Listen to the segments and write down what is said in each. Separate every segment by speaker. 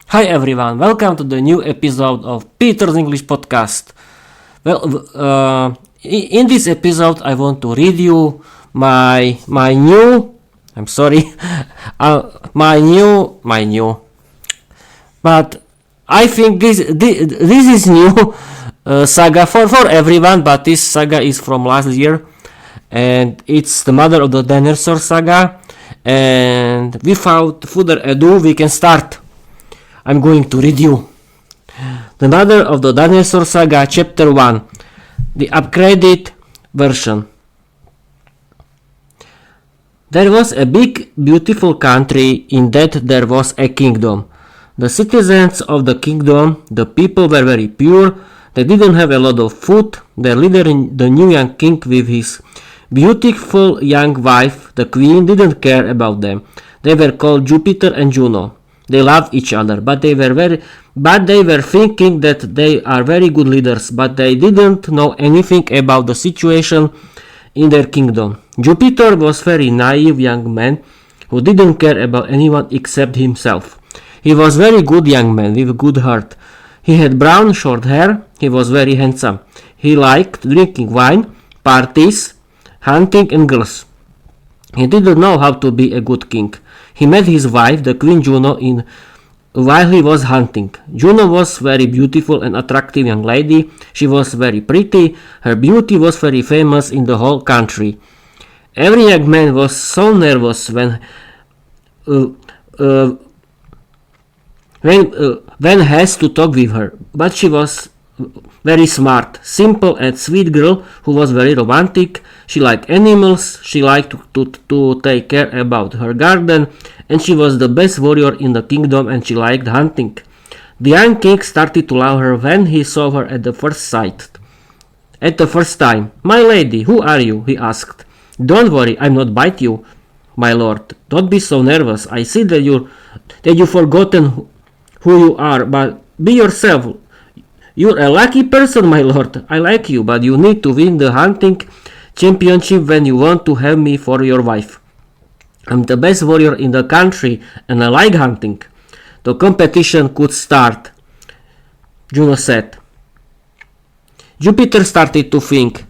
Speaker 1: Hi everyone, welcome to the new episode of Peter's English podcast. In this episode, I want to read you my new. I'm sorry, my new. But I think this is new saga for everyone. But this saga is from last year, and it's the mother of the Dinosaur saga. And without further ado, we can start. I'm going to read you the Mother of the Dinosaur Saga, Chapter 1, the upgraded version. There was a big, beautiful country in that there was a kingdom. The citizens of the kingdom, the people were very pure, they didn't have a lot of food. Their leader, the new young king with his beautiful young wife, the queen, didn't care about them. They were called Jupiter and Juno. They loved each other, but they were thinking that they are very good leaders, but they didn't know anything about the situation in their kingdom. Jupiter was a very naive young man who didn't care about anyone except himself. He was a very good young man with a good heart. He had brown short hair. He was very handsome. He liked drinking wine, parties, hunting and girls. He didn't know how to be a good king. He met his wife, the Queen Juno, while he was hunting. Juno was very beautiful and attractive young lady. She was very pretty. Her beauty was very famous in the whole country. Every young man was so nervous when has to talk with her, but she was very smart, simple and sweet girl who was very romantic. She liked animals, she liked to take care about her garden, and she was the best warrior in the kingdom, and she liked hunting. The young king started to love her when he saw her at the first sight. At the first time. "My lady, who are you?" he asked. "Don't worry, I'm not bite you, my lord. Don't be so nervous. I see that you've forgotten who you are, but be yourself. You're a lucky person, my lord. I like you, but you need to win the hunting championship when you want to have me for your wife. I'm the best warrior in the country, and I like hunting." The competition could start, Juno said. Jupiter started to think.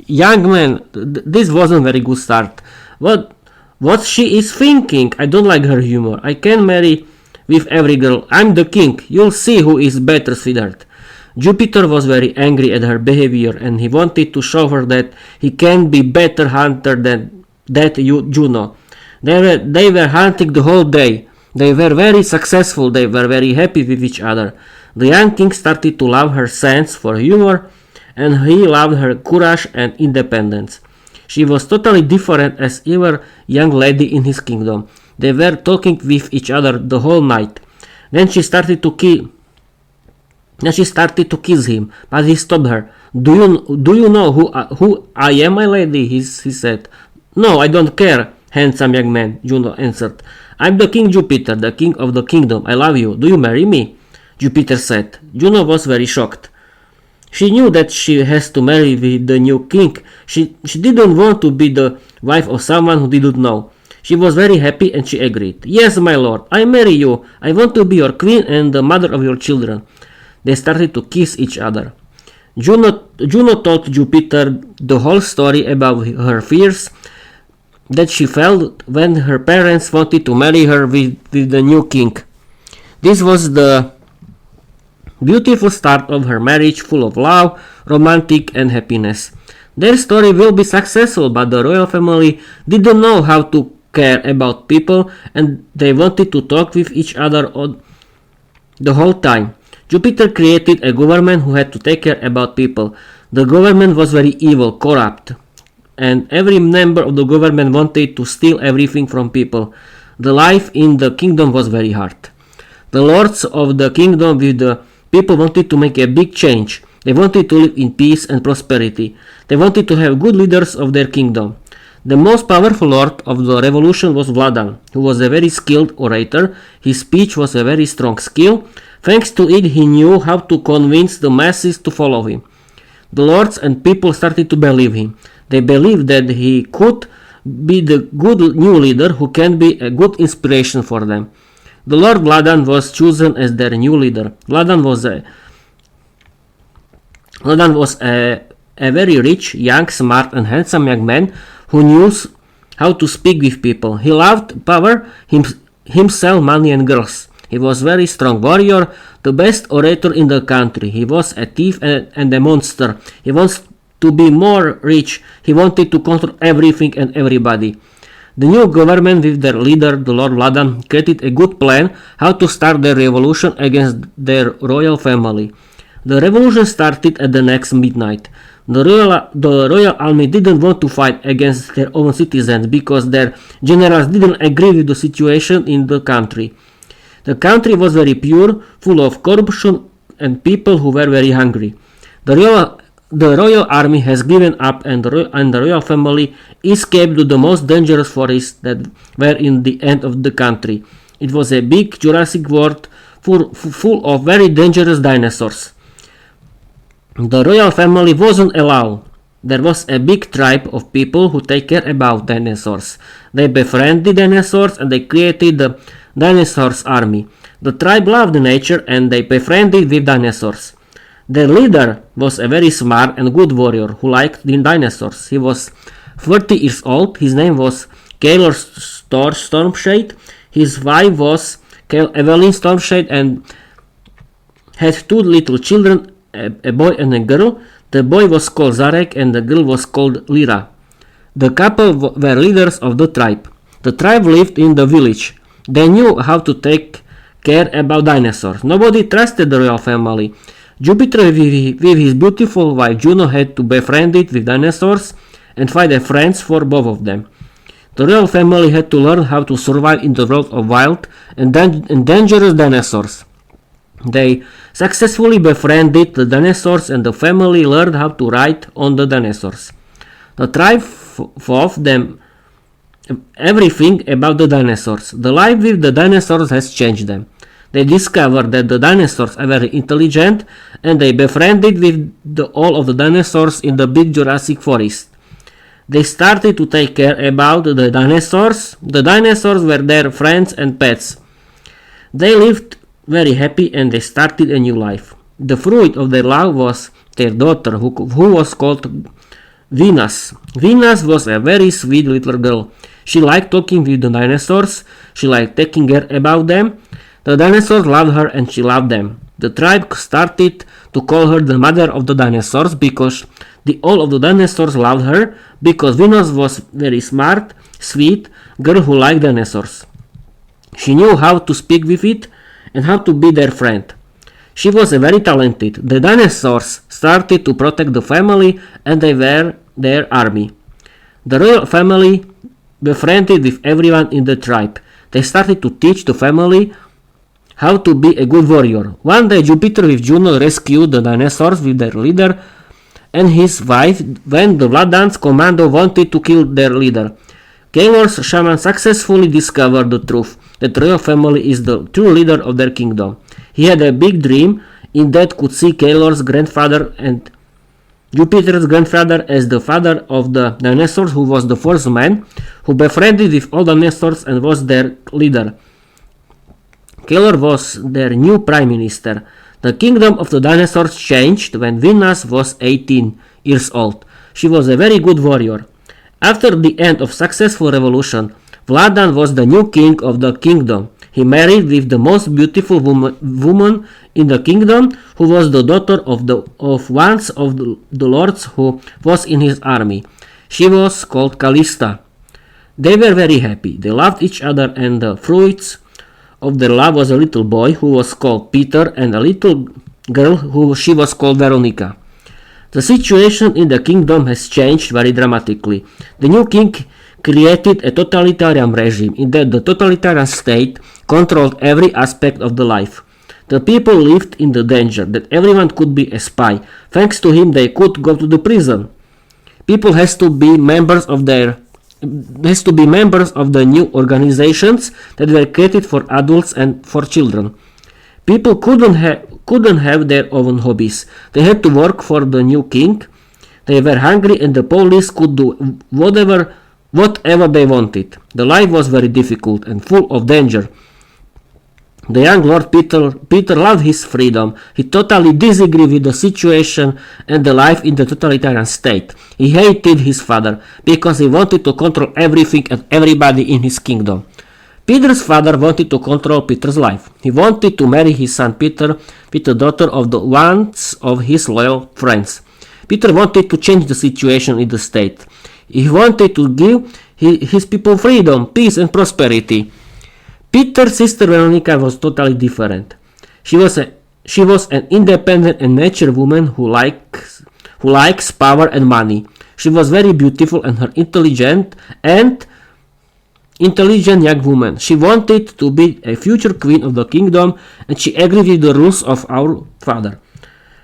Speaker 1: "Young man, this wasn't very good start. What she is thinking? I don't like her humor. I can marry with every girl. I'm the king. You'll see who is better, sweetheart." Jupiter was very angry at her behavior, and he wanted to show her that he can be better hunter than Juno. They were hunting the whole day. They were very successful. They were very happy with each other. The young king started to love her sense for humor, and he loved her courage and independence. She was totally different as every young lady in his kingdom. They were talking with each other the whole night. Then she started to kiss him, but he stopped her. Do you know who I am, my lady?" he said. "No, I don't care, handsome young man," Juno answered. "I'm the King Jupiter, the king of the kingdom. I love you. Do you marry me?" Jupiter said. Juno was very shocked. She knew that she has to marry with the new king. She didn't want to be the wife of someone who didn't know. She was very happy and she agreed. "Yes, my lord, I marry you. I want to be your queen and the mother of your children." They started to kiss each other. Juno told Jupiter the whole story about her fears that she felt when her parents wanted to marry her with the new king. This was the beautiful start of her marriage, full of love, romantic and happiness. Their story will be successful, but the royal family didn't know how to care about people, and they wanted to talk with each other the whole time. Jupiter created a government who had to take care about people. The government was very evil, corrupt, and every member of the government wanted to steal everything from people. The life in the kingdom was very hard. The lords of the kingdom with the people wanted to make a big change. They wanted to live in peace and prosperity. They wanted to have good leaders of their kingdom. The most powerful lord of the revolution was Vladan, who was a very skilled orator. His speech was a very strong skill. Thanks to it, he knew how to convince the masses to follow him. The lords and people started to believe him. They believed that he could be the good new leader who can be a good inspiration for them. The Lord Vladan was chosen as their new leader. Vladan was a very rich, young, smart and handsome young man who knew how to speak with people. He loved power, himself, money and girls. He was a very strong warrior, the best orator in the country. He was a thief and a monster. He wants to be more rich. He wanted to control everything and everybody. The new government with their leader, the Lord Vladan, created a good plan how to start their revolution against their royal family. The revolution started at the next midnight. The royal army didn't want to fight against their own citizens because their generals didn't agree with the situation in the country. The country was very poor, full of corruption and people who were very hungry. The royal army has given up and the royal family escaped to the most dangerous forests that were in the end of the country. It was a big Jurassic world full of very dangerous dinosaurs. The royal family wasn't allowed. There was a big tribe of people who take care about dinosaurs. They befriended dinosaurs and they created the Dinosaurs army. The tribe loved nature and they befriended with dinosaurs. Their leader was a very smart and good warrior who liked the dinosaurs. He was 30 years old. His name was Kaylor Stormshade. His wife was Evelyn Stormshade and had two little children, a boy and a girl. The boy was called Zarek and the girl was called Lyra. The couple were leaders of the tribe. The tribe lived in the village. They knew how to take care about dinosaurs. Nobody trusted the royal family. Jupiter with his beautiful wife Juno had to befriend it with dinosaurs and find a friends for both of them. The royal family had to learn how to survive in the world of wild and dangerous dinosaurs. They successfully befriended the dinosaurs and the family learned how to ride on the dinosaurs. The tribe taught them everything about the dinosaurs. The life with the dinosaurs has changed them. They discovered that the dinosaurs are very intelligent and they befriended with all of the dinosaurs in the big Jurassic forest. They started to take care about the dinosaurs. The dinosaurs were their friends and pets. They lived very happy and they started a new life. The fruit of their love was their daughter who was called Venus. Venus was a very sweet little girl. She liked talking with the dinosaurs. She liked taking care about them. The dinosaurs loved her and she loved them. The tribe started to call her the mother of the dinosaurs because all of the dinosaurs loved her because Venus was very smart, sweet girl who liked dinosaurs. She knew how to speak with it and how to be their friend. She was very talented. The dinosaurs started to protect the family and they were their army. The royal family befriended with everyone in the tribe. They started to teach the family how to be a good warrior. One day Jupiter with Juno rescued the dinosaurs with their leader and his wife when the Vladan's commando wanted to kill their leader. Kaylor's shaman successfully discovered the truth that the royal family is the true leader of their kingdom. He had a big dream in that could see Kaylor's grandfather and Jupiter's grandfather as the father of the dinosaurs, who was the first man who befriended with all dinosaurs and was their leader. Kaylor was their new prime minister. The kingdom of the dinosaurs changed when Venus was 18 years old. She was a very good warrior. After the end of successful revolution, Vladan was the new king of the kingdom. He married with the most beautiful woman in the kingdom, who was the daughter of one of the lords who was in his army. She was called Callista. They were very happy. They loved each other and the fruits of their love was a little boy who was called Peter and a little girl who she was called Veronika. The situation in the kingdom has changed very dramatically. The new king created a totalitarian regime in that the totalitarian state controlled every aspect of the life. The people lived in the danger that everyone could be a spy. Thanks to him they could go to the prison. People has to be members of the new organizations that were created for adults and for children. People couldn't have their own hobbies. They had to work for the new king. They were hungry and the police could do whatever they wanted. The life was very difficult and full of danger. The young Lord Peter loved his freedom. He totally disagreed with the situation and the life in the totalitarian state. He hated his father because he wanted to control everything and everybody in his kingdom. Peter's father wanted to control Peter's life. He wanted to marry his son Peter with the daughter of one of his loyal friends. Peter wanted to change the situation in the state. He wanted to give his people freedom, peace and prosperity. Peter's sister Veronika was totally different. She was an independent and mature woman who likes power and money. She was very beautiful and her intelligent young woman. She wanted to be a future queen of the kingdom and she agreed with the rules of our father.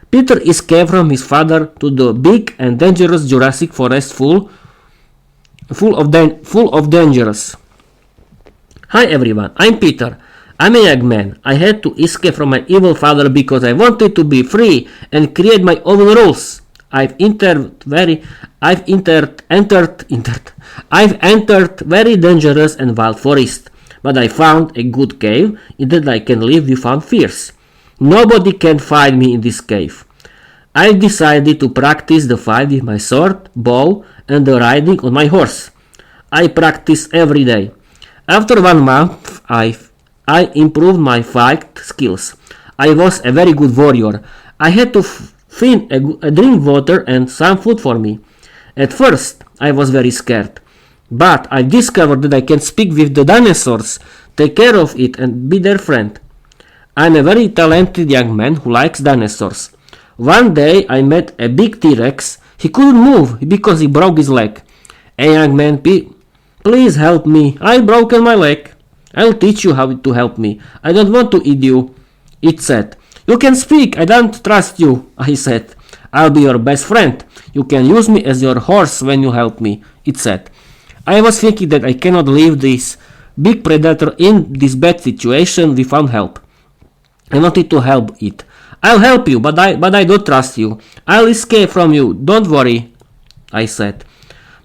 Speaker 1: Peter escaped from his father to the big and dangerous Jurassic forest full of dangers. Hi everyone, I'm Peter. I'm a young man. I had to escape from my evil father because I wanted to be free and create my own rules. I've entered very dangerous and wild forest, but I found a good cave in that I can live without fears. Nobody can find me in this cave. I decided to practice the fight with my sword, bow, and the riding on my horse. I practice every day. After 1 month, I improved my fight skills. I was a very good warrior. I had to find a drink water and some food for me. At first, I was very scared. But I discovered that I can speak with the dinosaurs, take care of it and be their friend. I'm a very talented young man who likes dinosaurs. One day I met a big T-Rex. He couldn't move because he broke his leg. A young man, please help me. I broken my leg. I'll teach you how to help me. I don't want to eat you. It said. You can speak. I don't trust you. I said. I'll be your best friend. You can use me as your horse when you help me. It said. I was thinking that I cannot leave this big predator in this bad situation without help. I wanted to help it. I'll help you, but I don't trust you. I'll escape from you. Don't worry. I said.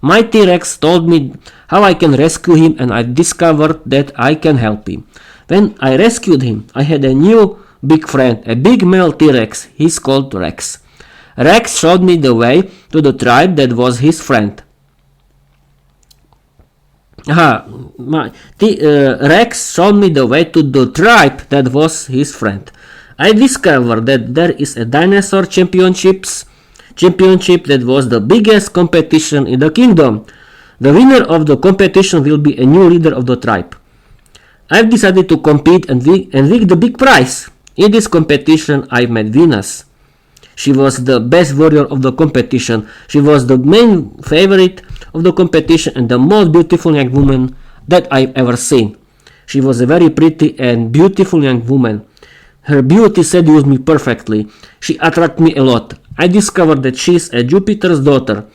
Speaker 1: My T-Rex told me how I can rescue him and I discovered that I can help him. When I rescued him, I had a new big friend, a big male T-Rex. He's called Rex. Rex showed me the way to the tribe that was his friend. Rex showed me the way to the tribe that was his friend. I discovered that there is a dinosaur championship that was the biggest competition in the kingdom. The winner of the competition will be a new leader of the tribe. I've decided to compete and win the big prize. In this competition, I met Venus. She was the best warrior of the competition. She was the main favorite of the competition and the most beautiful young woman that I've ever seen. She was a very pretty and beautiful young woman. Her beauty seduced me perfectly. She attracted me a lot. I discovered that she is a Jupiter's daughter.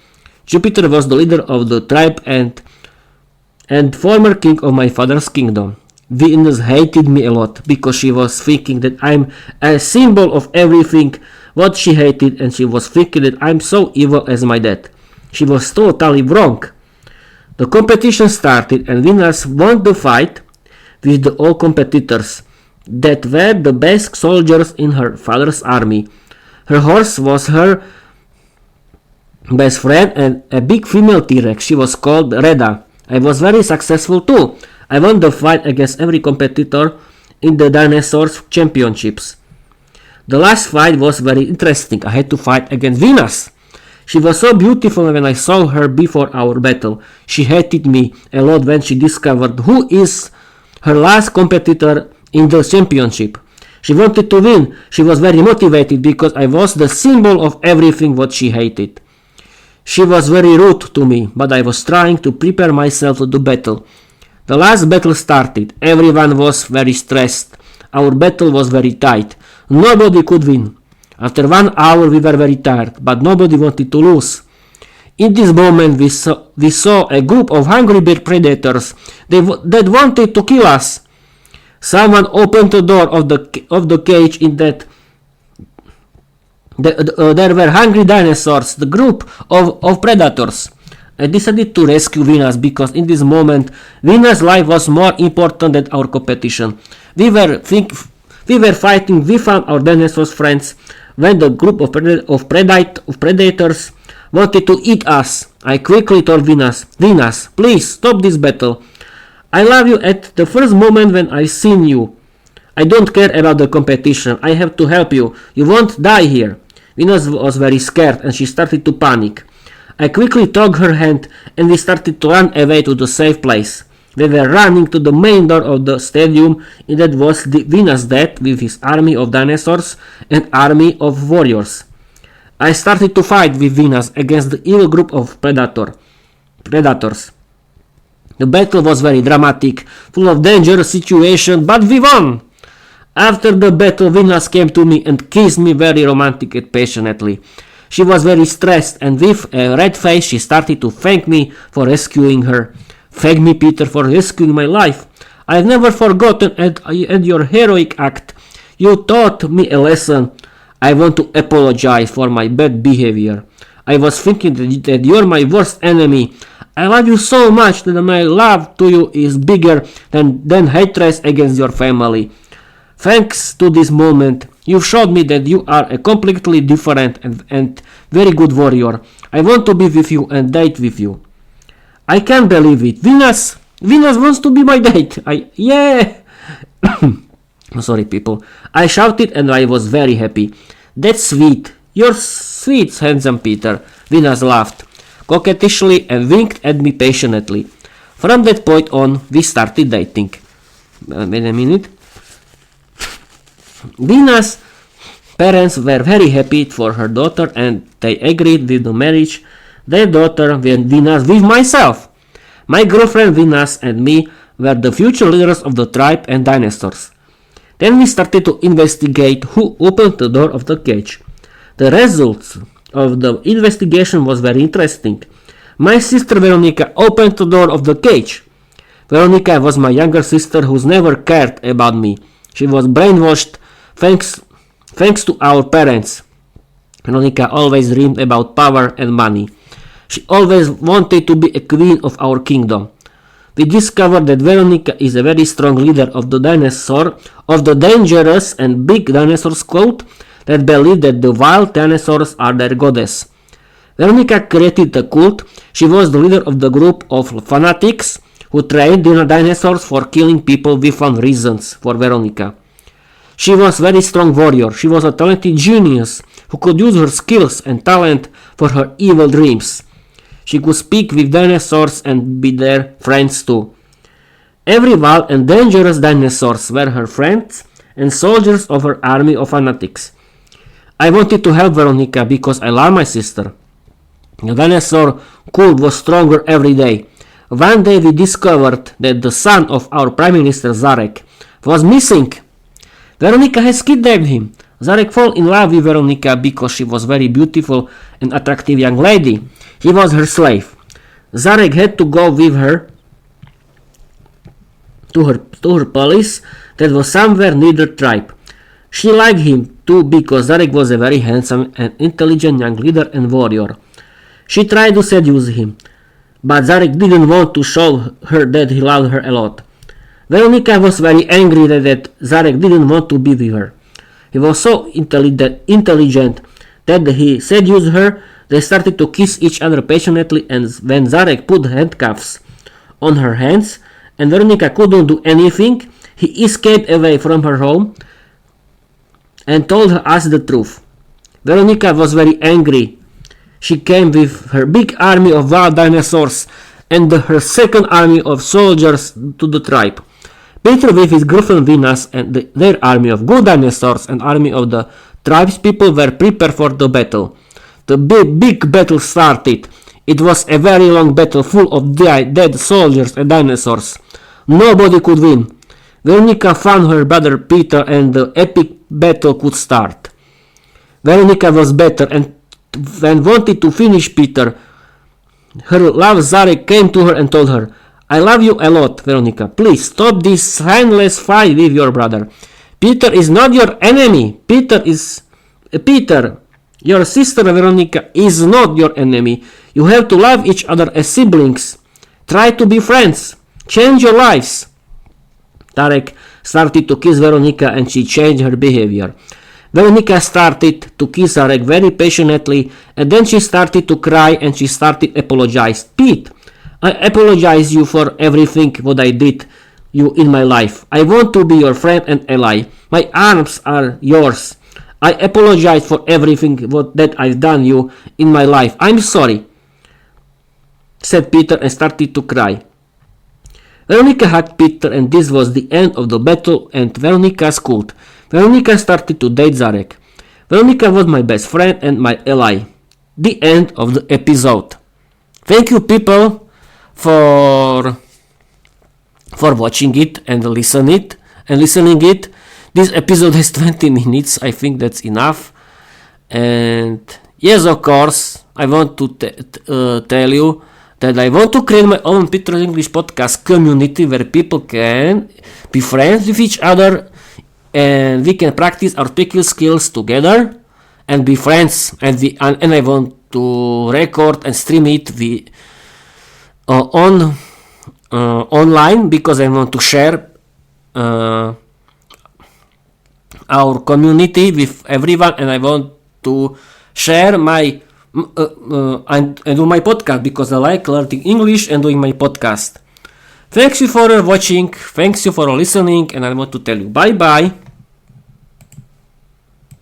Speaker 1: Jupiter was the leader of the tribe and former king of my father's kingdom. Venus hated me a lot because she was thinking that I'm a symbol of everything what she hated and she was thinking that I'm so evil as my dad. She was totally wrong. The competition started and Venus won the fight with the all competitors that were the best soldiers in her father's army. Her horse was her best friend and a big female T-Rex. She was called Reda. I was very successful too. I won the fight against every competitor in the Dinosaurs championships. The last fight was very interesting. I had to fight against Venus. She was so beautiful when I saw her before our battle. She hated me a lot when she discovered who is her last competitor in the championship. She wanted to win. She was very motivated because I was the symbol of everything what she hated. She was very rude to me, but I was trying to prepare myself to the battle. The last battle started. Everyone was very stressed. Our battle was very tight. Nobody could win. After 1 hour we were very tired, but nobody wanted to lose. In this moment we saw a group of hungry predators that wanted to kill us. Someone opened the door of the cage in that there were hungry dinosaurs, the group of predators. I decided to rescue Venus because in this moment Venus' life was more important than our competition. We were fighting with our dinosaurs friends when the group of predators wanted to eat us. I quickly told Venus, please stop this battle. I love you at the first moment when I seen you. I don't care about the competition. I have to help you. You won't die here. Venus was very scared and she started to panic. I quickly took her hand and we started to run away to the safe place. We were running to the main door of the stadium and that was Venus' dad with his army of dinosaurs and army of warriors. I started to fight with Venus against the evil group of predators. The battle was very dramatic, full of dangerous situation, but we won! After the battle, Venus came to me and kissed me very romantic and passionately. She was very stressed and with a red face she started to thank me for rescuing her. Thank me, Peter, for rescuing my life. I have never forgotten at your heroic act. You taught me a lesson. I want to apologize for my bad behavior. I was thinking that you're my worst enemy. I love you so much that my love to you is bigger than hatred against your family. Thanks to this moment, you've showed me that you are a completely different and very good warrior. I want to be with you and date with you. I can't believe it. Venus wants to be my date. Yeah. Sorry, people. I shouted and I was very happy. That's sweet. You're sweet, handsome Peter. Venus laughed coquettishly and winked at me passionately. From that point on, we started dating. Wait a minute. Venus' parents were very happy for her daughter and they agreed with the marriage their daughter Venus with myself. My girlfriend Venus and me were the future leaders of the tribe and dinosaurs. Then we started to investigate who opened the door of the cage. The results of the investigation was very interesting. My sister Veronika opened the door of the cage. Veronika was my younger sister who never cared about me. She was brainwashed thanks to our parents. Veronika always dreamed about power and money. She always wanted to be a queen of our kingdom. We discovered that Veronika is a very strong leader of the dangerous and big Dinosaur Cult that believe that the wild dinosaurs are their goddess. Veronika created the cult. She was the leader of the group of fanatics who trained dinosaurs for killing people without reasons for Veronika. She was a very strong warrior. She was a talented genius who could use her skills and talent for her evil dreams. She could speak with dinosaurs and be their friends too. Every wild and dangerous dinosaurs were her friends and soldiers of her army of fanatics. I wanted to help Veronika because I love my sister. The dinosaur cult was stronger every day. One day we discovered that the son of our Prime Minister Zarek was missing. Veronika has kidnapped him. Zarek fell in love with Veronika because she was very beautiful and attractive young lady. He was her slave. Zarek had to go with her to her palace that was somewhere near the tribe. She liked him too because Zarek was a very handsome and intelligent young leader and warrior. She tried to seduce him, but Zarek didn't want to show her that he loved her a lot. Veronika was very angry that Zarek didn't want to be with her. He was so intelligent that he seduced her. They started to kiss each other passionately, and when Zarek put handcuffs on her hands and Veronika couldn't do anything, he escaped away from her home and told us the truth. Veronika was very angry. She came with her big army of wild dinosaurs and her second army of soldiers to the tribe. Peter with his girlfriend Venus and their army of good dinosaurs and army of the tribe's people were prepared for the battle. The big battle started. It was a very long battle full of dead soldiers and dinosaurs. Nobody could win. Veronika found her brother Peter and the epic battle could start. Veronika was better and wanted to finish Peter. Her love Zarek came to her and told her, I love you a lot, Veronika. Please stop this mindless fight with your brother. Peter is not your enemy. Peter Your sister Veronika is not your enemy. You have to love each other as siblings. Try to be friends. Change your lives. Tarek started to kiss Veronika and she changed her behavior. Veronika started to kiss Tarek very passionately and then she started to cry and she started to apologize. Pete, I apologize you for everything what I did you in my life. I want to be your friend and ally. My arms are yours. I apologize for everything that I've done you in my life. I'm sorry, said Peter and started to cry. Veronika hugged Peter and this was the end of the battle and Veronika's cult. Veronika started to date Zarek. Veronika was my best friend and my ally. The end of the episode. Thank you people for watching it and listening it. This episode has 20 minutes. I think that's enough. And yes, of course, I want to tell you that I want to create my own Peter's English podcast community where people can be friends with each other and we can practice our speaking skills together and be friends. And I want to record and stream it online because I want to share our community with everyone, and I want to share my and do my podcast because I like learning English and doing my podcast. Thanks you for watching, thanks you for listening, and I want to tell you bye bye.